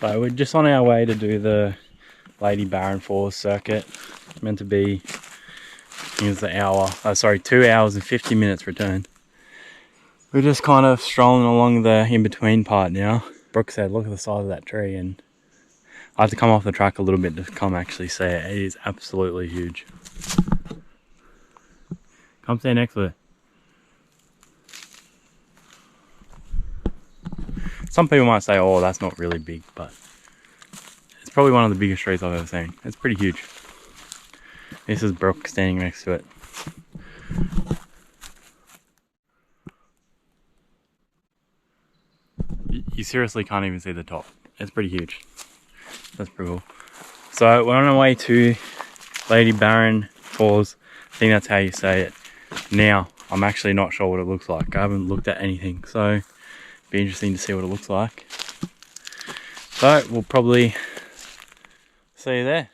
So we're just on our way to do the Lady Barron Falls circuit. It's meant to be, here's the hour, 2 hours and 50 minutes return. We're just kind of strolling along the in-between part now. Brook said, look at the size of that tree, and I have to come off the track a little bit to come actually see it. It is absolutely huge. Come stand next to it. Some people might say, oh, that's not really big, but it's probably one of the biggest trees I've ever seen. It's pretty huge. This is Brook standing next to it. You seriously can't even see the top. It's pretty huge. That's pretty cool. So we're on our way to Lady Barron Falls. I think that's how you say it. Now, I'm actually not sure what it looks like. I haven't looked at anything, so be interesting to see what it looks like. So we'll probably see you there.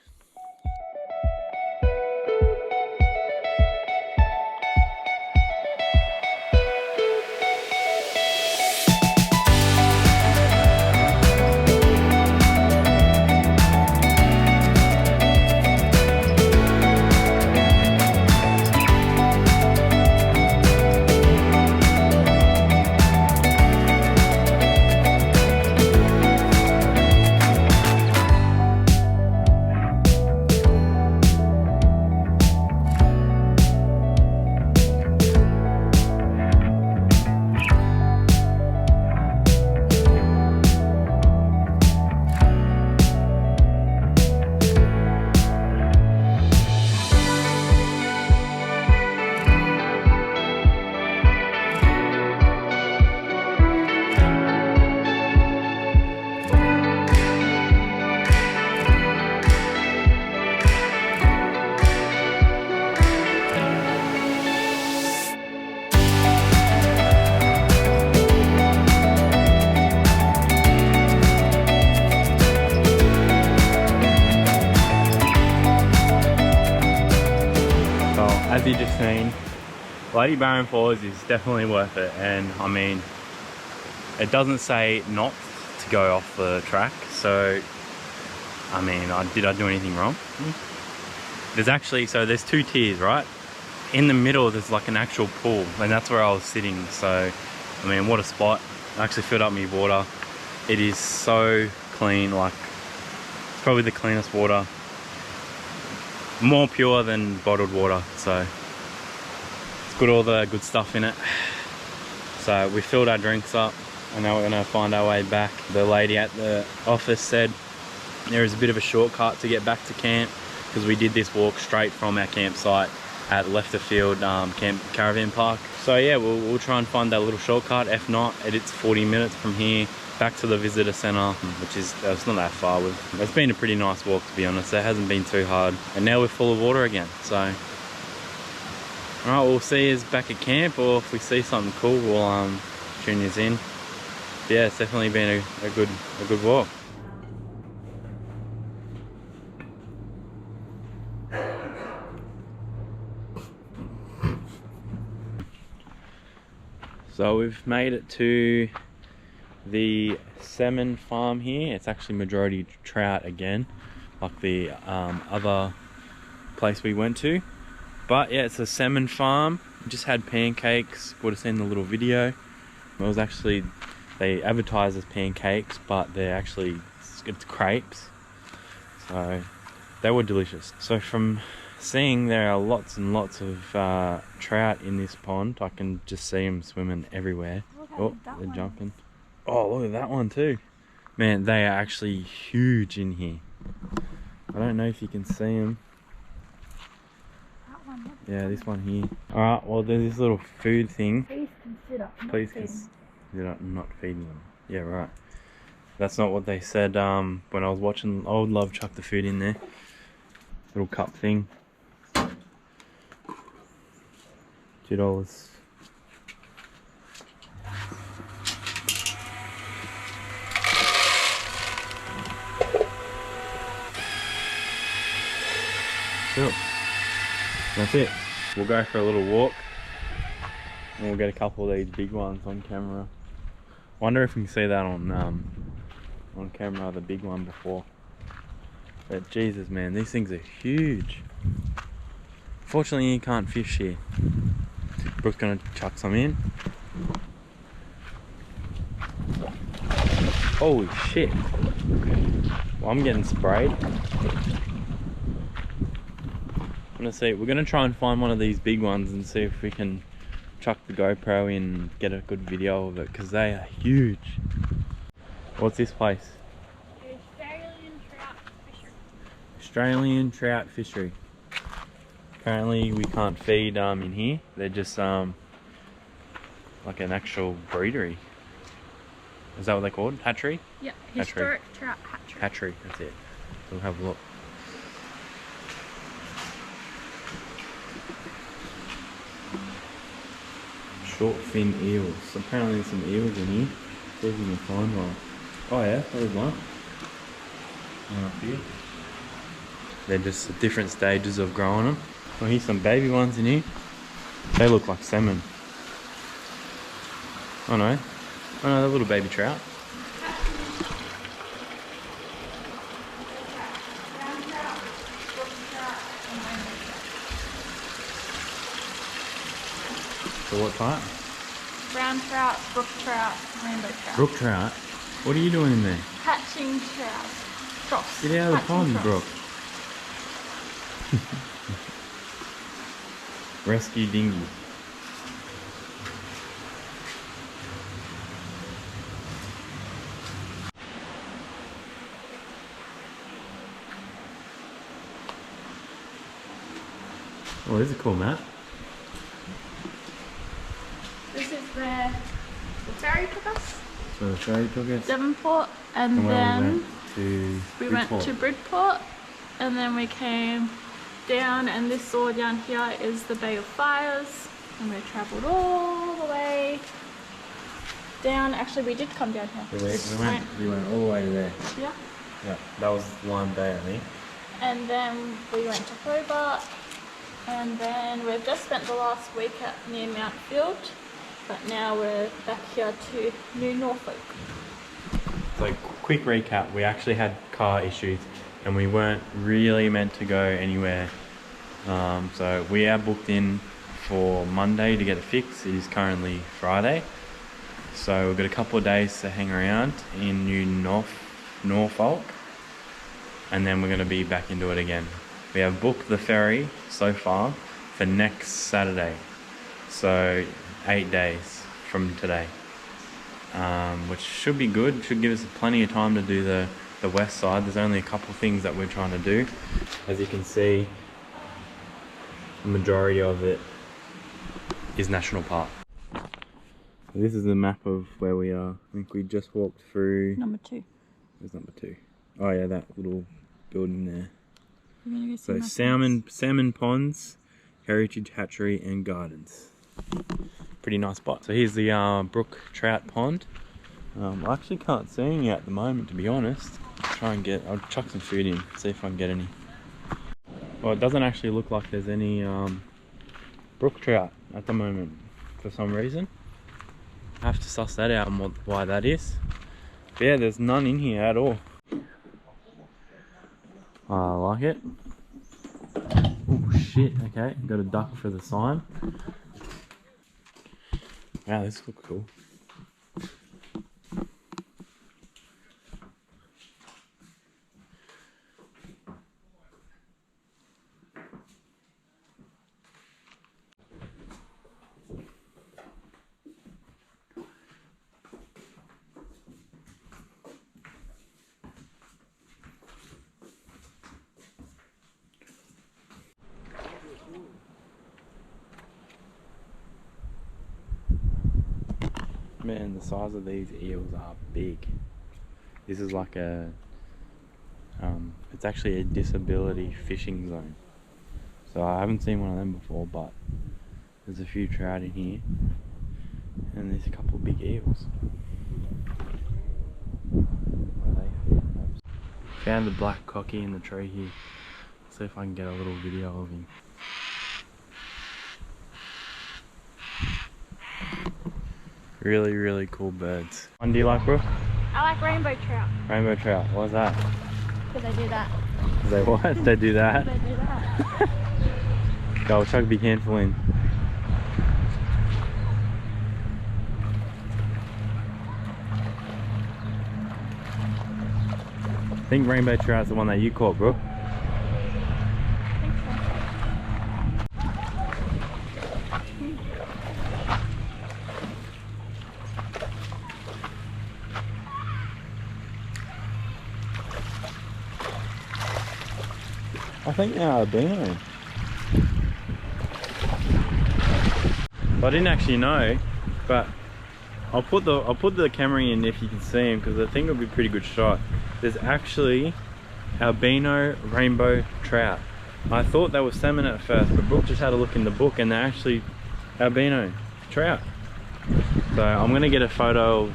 As you just seen, Lady Barron Falls is definitely worth it, and I mean, it doesn't say not to go off the track, so I mean, did I do anything wrong? There's actually, so there's two tiers, right? In the middle there's like an actual pool, and that's where I was sitting. So I mean, what a spot. I actually filled up my water. It is so clean, like it's probably the cleanest water. More pure than bottled water, so it's got all the good stuff in it. So we filled our drinks up, and now we're gonna find our way back. The lady at the office said there is a bit of a shortcut to get back to camp, because we did this walk straight from our campsite at Lefterfield Camp Caravan Park. So yeah, we'll try and find that little shortcut. If not, it's 40 minutes from here back to the visitor centre, which is, it's not that far. It's been a pretty nice walk, to be honest. It hasn't been too hard, and now we're full of water again. So alright, we'll see you back at camp, or if we see something cool, we'll tune you in. But yeah, it's definitely been a good walk. So we've made it to the salmon farm here. It's actually majority trout again, like the other place we went to. But yeah, it's a salmon farm. We just had pancakes. Would have seen the little video. It was actually, they advertise as pancakes, but they're actually, it's crepes. So they were delicious. So from seeing there are lots and lots of trout in this pond. I can just see them swimming everywhere. Oh, they're jumping. Oh, look at that one too. Man, they are actually huge in here. I don't know if you can see them. That one. Yeah, this one here. Alright, well there's this little food thing. Please consider Please consider not feeding them. Yeah, right. That's not what they said when I was watching. I would love to chuck the food in there. Little cup thing. $2. Cool. That's it. We'll go for a little walk, and we'll get a couple of these big ones on camera. Wonder if we can see that on on camera the big one before. But Jesus man, these things are huge. Fortunately you can't fish here. Brook's gonna chuck some in. Holy shit. Well, I'm getting sprayed. We're gonna try and find one of these big ones and see if we can chuck the GoPro in and get a good video of it, because they are huge. What's this place? Australian Trout Fishery. Australian Trout Fishery. Apparently we can't feed in here. They're just like an actual breedery. Is that what they're called? Hatchery? Yeah, historic trout hatchery. Hatchery, that's it. So we'll have a look. Short fin eels. Apparently there's some eels in here. See if we can find one. Oh yeah, there's one. One up here. They're just at different stages of growing them. Oh, here's some baby ones in here. They look like salmon. Oh no. Oh no, they're little baby trout. So what type? Brown trout, brook trout, rainbow trout. Brook trout? What are you doing in there? Hatching trout. Trouts. Get out of the pond, Brook. Rescue dinghy. Oh, this is a cool map. This is where the ferry took us. So the ferry took us. Devonport, and then we went to Bridport, and then we came down, and this all down here is the Bay of Fires, and we travelled all the way down. Actually, we did come down here. We went all the way to there. Yeah. Yeah, that was one day I think. And then we went to Hobart, and then we've just spent the last week near Mount Field, but now we're back here to New Norfolk. So quick recap, we actually had car issues and we weren't really meant to go anywhere. So we are booked in for Monday to get it fixed. It is currently Friday. So we've got a couple of days to hang around in New Norfolk, and then we're going to be back into it again. We have booked the ferry so far for next Saturday. So 8 days from today. Which should be good, should give us plenty of time to do the west side. There's only a couple of things that we're trying to do. As you can see, the majority of it is national park. This is the map of where we are. I think we just walked through... Number 2. There's number 2. Oh yeah, that little building there. We're gonna go see so salmon ponds, heritage hatchery and gardens. Pretty nice spot. So here's the Brook trout pond. I actually can't see any at the moment, to be honest. I'll chuck some food in, see if I can get any. Well, it doesn't actually look like there's any brook trout at the moment for some reason. I have to suss that out and why that is. But yeah, there's none in here at all. I like it. Oh shit, okay, got a duck for the sign. Wow, this looks cool. Man, the size of these eels are big. This is like a, it's actually a disability fishing zone. So I haven't seen one of them before, but there's a few trout in here. And there's a couple of big eels. Where they fit. Found the black cocky in the tree here. Let's see if I can get a little video of him. Really, really cool birds. One do you like, bro? I like rainbow trout. Rainbow trout, what's that? Because they do that. They what? They do that? They do that. Go, I'll chuck a big handful in. I think rainbow trout's the one that you caught, Brook. I think I think they're albino. I didn't actually know, but I'll put the camera in if you can see him, because I think it'll be a pretty good shot. There's actually albino rainbow trout. I thought they were salmon at first, but Brook just had a look in the book and they're actually albino trout. So I'm gonna get a photo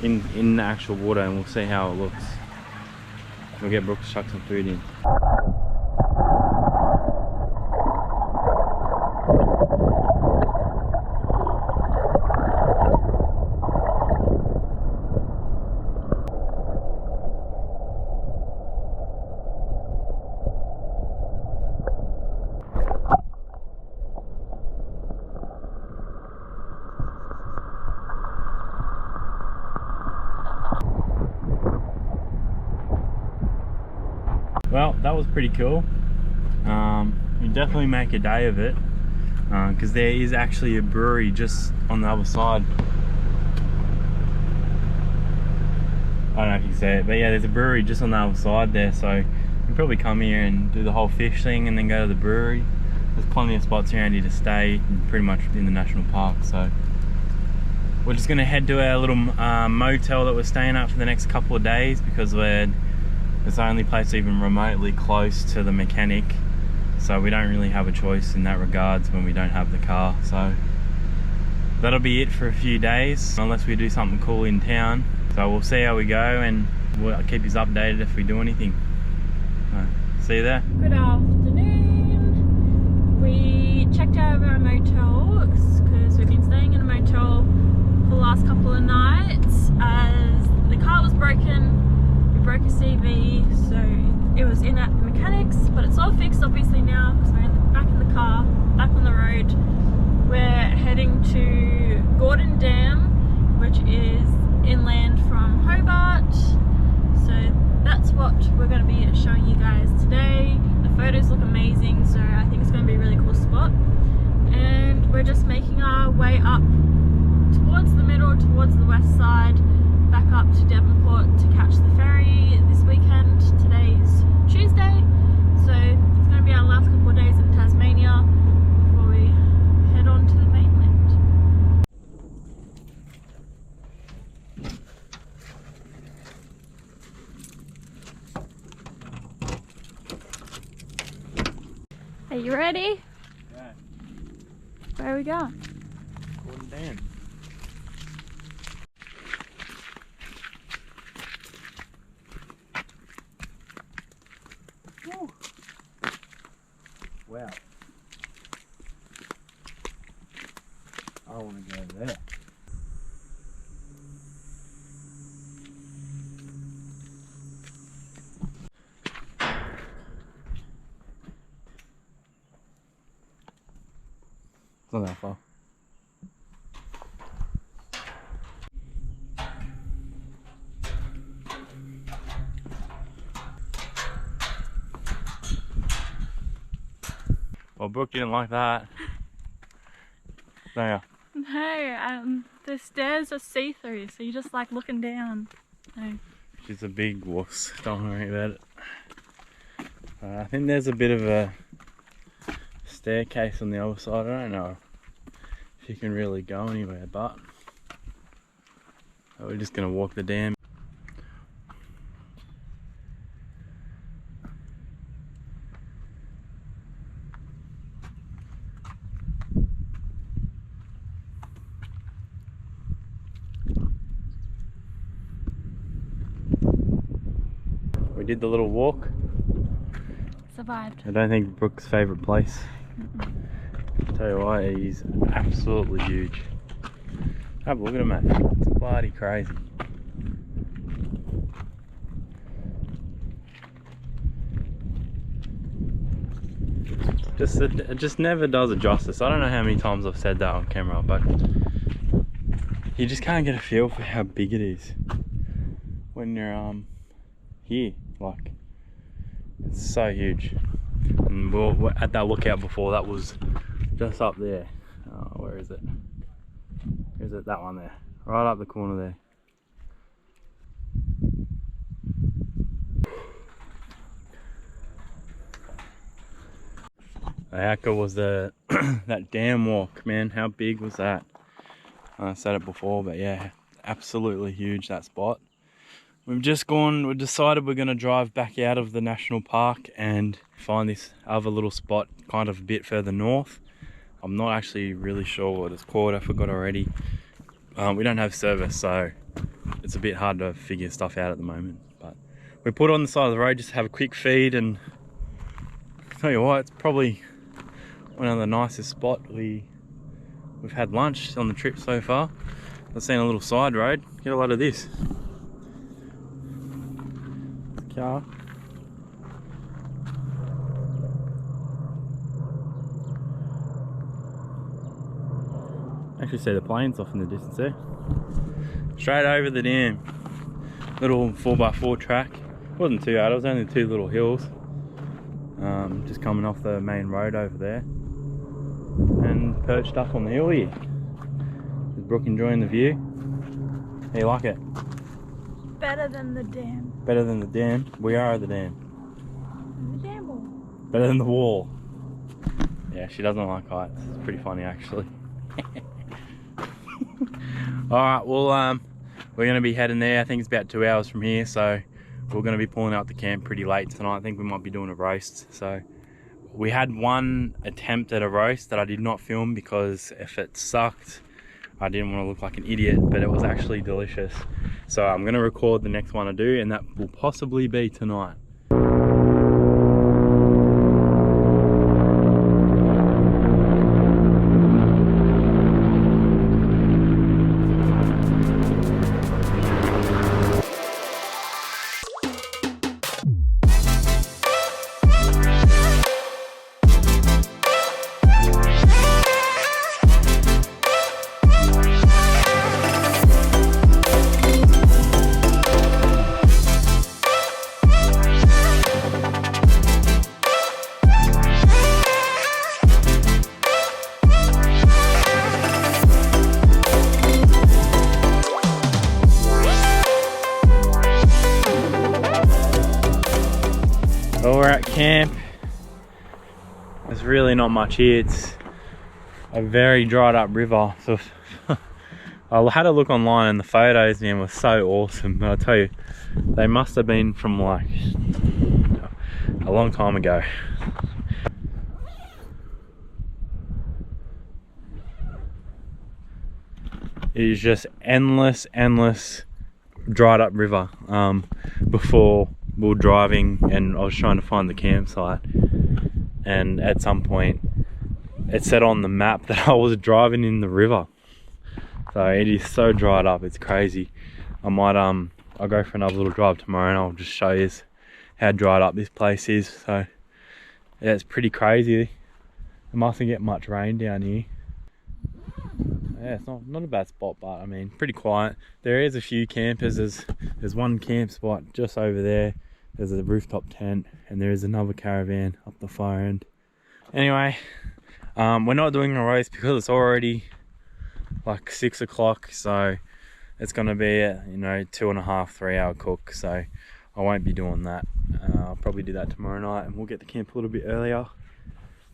in the actual water and we'll see how it looks. We'll get Brook to chuck some food in. Well, that was pretty cool. You definitely make a day of it, because there is actually a brewery just on the other side. I don't know if you can see it, but yeah, there's a brewery just on the other side there, so you can probably come here and do the whole fish thing and then go to the brewery. There's plenty of spots around here to stay, pretty much in the national park. So we're just gonna head to our little motel that we're staying at for the next couple of days, because it's the only place even remotely close to the mechanic, so we don't really have a choice in that regards when we don't have the car. So that'll be it for a few days, unless we do something cool in town. So we'll see how we go and we'll keep you updated if we do anything. See you there. Good afternoon. We checked out of our motel because we've been staying in a motel for the last couple of nights as the car was broken. Broke a CV, so it was in at the mechanics, but it's all fixed obviously now because we're back in the car, back on the road. We're heading to Gordon Dam, which is inland from Hobart, so that's what we're going to be showing you guys today. The photos look amazing, so I think it's going to be a really cool spot, and we're just making our way up towards the middle, towards the west side, back up to Devonport to catch the ferry this weekend. Today's Tuesday, so it's going to be our last couple of days in Tasmania before we head on to the mainland. Are you ready? Yeah. Where are we going? Gordon Dam. Wow. I want to go there. It's not that far. Well, Brook didn't like that. No. No, the stairs are see-through, so you're just like looking down. No. She's a big wuss, don't worry about it. I think there's a bit of a staircase on the other side. I don't know if you can really go anywhere, but we're just going to walk the dam. We did the little walk. Survived. I don't think Brook's favourite place. I'll tell you what, he's absolutely huge. Have a look at him, mate. It's bloody crazy. It just never does it justice. I don't know how many times I've said that on camera, but you just can't get a feel for how big it is when you're here. Like, it's so huge. And we're at that lookout before, that was just up there. Where is it? Is it that one there? Right up the corner there. How good was the that dam walk, man? How big was that? I said it before, but yeah, absolutely huge, that spot. We decided we're gonna drive back out of the national park and find this other little spot kind of a bit further north. I'm not actually really sure what it's called, I forgot already. We don't have service, so it's a bit hard to figure stuff out at the moment. But we put it on the side of the road just to have a quick feed, and I'll tell you what, it's probably one of the nicest spots we've had lunch on the trip so far. I've seen a little side road, get a lot of this. Car. Actually see the planes off in the distance there. Straight over the dam. Little 4x4 track. Wasn't too hard, it was only 2 little hills. Just coming off the main road over there. And perched up on the hill here. Is Brook enjoying the view? How you like it? Better than the dam. Better than the dam? We are the dam. The dam wall. Better than the wall. Yeah, she doesn't like heights. It's pretty funny actually. Alright, well we're going to be heading there. I think it's about 2 hours from here, so we're going to be pulling out the camp pretty late tonight. I think we might be doing a roast. So we had one attempt at a roast that I did not film because if it sucked, I didn't want to look like an idiot, but it was actually delicious. So I'm going to record the next one I do, and that will possibly be tonight. Well, we're at camp. There's really not much here. It's a very dried up river. So I had a look online and the photos, man, were so awesome. But I tell you, they must have been from like a long time ago. It is just endless dried up river. Before we were driving and I was trying to find the campsite, and at some point it said on the map that I was driving in the river. So it is so dried up, it's crazy. I might I'll go for another little drive tomorrow and I'll just show you how dried up this place is. So yeah, it's pretty crazy. It mustn't get much rain down here. Yeah, it's not a bad spot, but I mean, pretty quiet. There is a few campers. There's one camp spot just over there. There's a rooftop tent, and there is another caravan up the far end. Anyway, we're not doing a roast because it's already like 6 o'clock, so it's gonna be a 2.5, 3 hour cook. So I won't be doing that. I'll probably do that tomorrow night, and we'll get to camp a little bit earlier.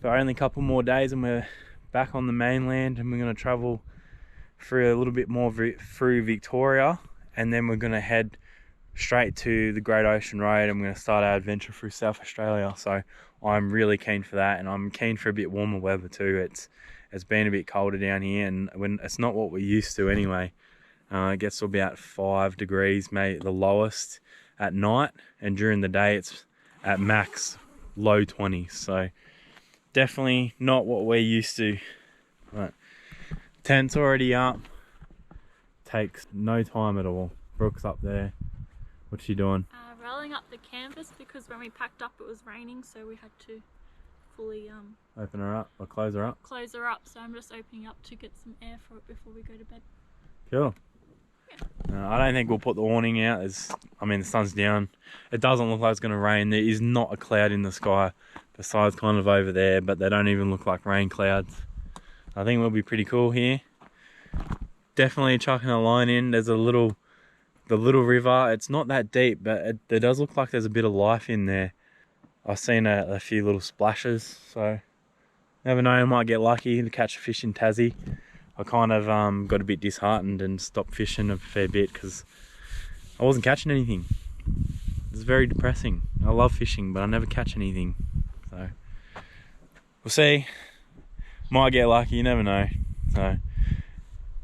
But only a couple more days, and we're back on the mainland, and we're gonna travel through a little bit more through Victoria, and then we're going to head straight to the Great Ocean Road, and we're going to start our adventure through South Australia. So I'm really keen for that, and I'm keen for a bit warmer weather too. It's been a bit colder down here, and when it's not what we're used to anyway. It gets to about 5 degrees, maybe the lowest at night, and during the day it's at max low 20s. So definitely not what we're used to. Right. Tent's already up. Takes no time at all. Brook's up there. What's she doing? Rolling up the canvas because when we packed up it was raining, so we had to fully Open her up or close her up. close her up, so I'm just opening up to get some air for it before we go to bed. Cool. I don't think we'll put the awning out. I mean, the sun's down. It doesn't look like it's going to rain. There is not a cloud in the sky besides kind of over there, but they don't even look like rain clouds. I think we'll be pretty cool here. Definitely chucking a line in. There's the little river. It's not that deep, but there does look like there's a bit of life in there. I've seen a few little splashes, so never know, I might get lucky to catch a fish in Tassie. I kind of got a bit disheartened and stopped fishing a fair bit because I wasn't catching anything. It's very depressing. I love fishing, but I never catch anything. So we'll see. Might get lucky, you never know. So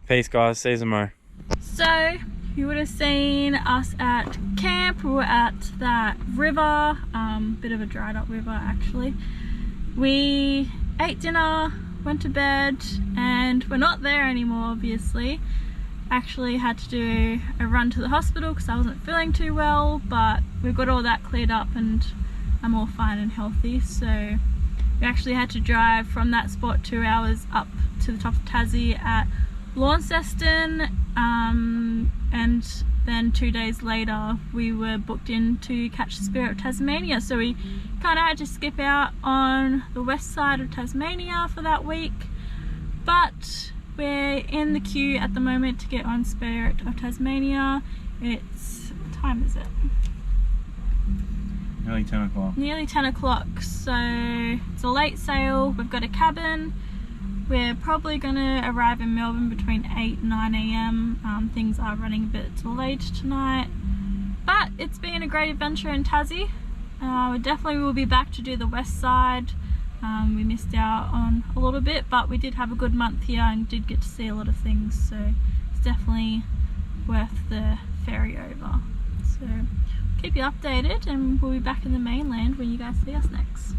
peace guys, see you tomorrow. So you would have seen us at camp. We were at that river, bit of a dried up river actually. We ate dinner, went to bed, and we're not there anymore obviously. Actually had to do a run to the hospital because I wasn't feeling too well, but we've got all that cleared up and I'm all fine and healthy. So we actually had to drive from that spot 2 hours up to the top of Tassie at Launceston, and then 2 days later we were booked in to catch the Spirit of Tasmania, so we kind of had to skip out on the west side of Tasmania for that week, but we're in the queue at the moment to get on Spirit of Tasmania. It's, what time is it? Nearly 10 o'clock. Nearly 10 o'clock, so it's a late sail. We've got a cabin. We're probably going to arrive in Melbourne between 8 and 9 AM. Things are running a bit late tonight, but it's been a great adventure in Tassie. We definitely will be back to do the west side. We missed out on a little bit, but we did have a good month here and did get to see a lot of things, so it's definitely worth the ferry over. So keep you updated and we'll be back in the mainland when you guys see us next.